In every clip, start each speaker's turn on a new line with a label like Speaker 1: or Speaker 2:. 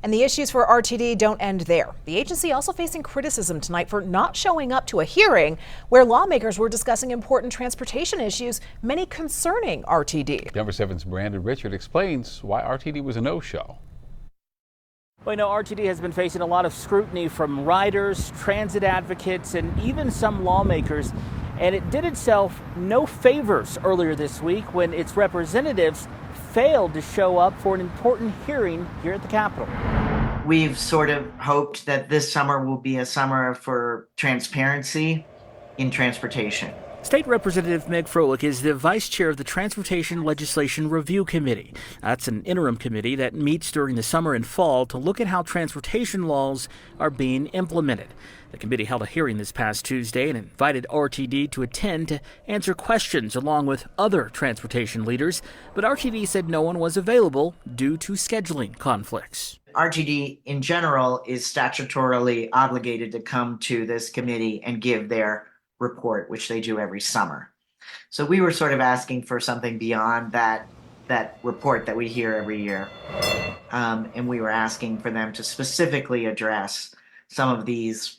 Speaker 1: And the issues for RTD don't end there. The agency also facing criticism tonight for not showing up to a hearing where lawmakers were discussing important transportation issues, many concerning RTD.
Speaker 2: Denver 7's Brandon Richard explains why RTD was a no-show.
Speaker 3: Well, RTD has been facing a lot of scrutiny from riders, transit advocates, and even some lawmakers. And it did itself no favors earlier this week when its representatives failed to show up for an important hearing here at the Capitol.
Speaker 4: We've sort of hoped that this summer will be a summer for transparency in transportation.
Speaker 3: State Representative Meg Froelich is the vice chair of the Transportation Legislation Review Committee. That's an interim committee that meets during the summer and fall to look at how transportation laws are being implemented. The committee held a hearing this past Tuesday and invited RTD to attend to answer questions along with other transportation leaders, but RTD said no one was available due to scheduling conflicts.
Speaker 4: RTD in general is statutorily obligated to come to this committee and give their report, which they do every summer. So we were sort of asking for something beyond that report that we hear every year. And we were asking for them to specifically address some of these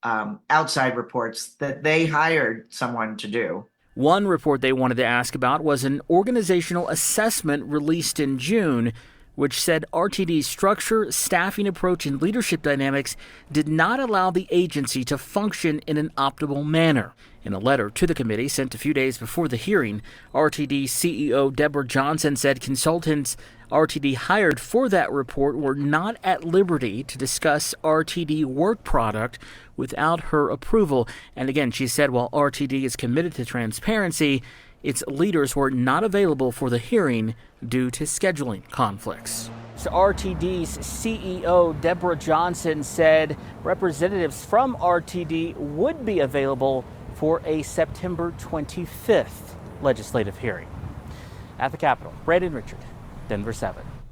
Speaker 4: outside reports that they hired someone to do.
Speaker 3: One report they wanted to ask about was an organizational assessment released in June, which said RTD's structure, staffing approach, and leadership dynamics did not allow the agency to function in an optimal manner. In a letter to the committee sent a few days before the hearing, RTD CEO Deborah Johnson said consultants RTD hired for that report were not at liberty to discuss RTD work product without her approval. And again, she said while RTD is committed to transparency, its leaders were not available for the hearing due to scheduling conflicts. So RTD's CEO, Deborah Johnson, said representatives from RTD would be available for a September 25th legislative hearing. At the Capitol, Brandon Richard, Denver 7.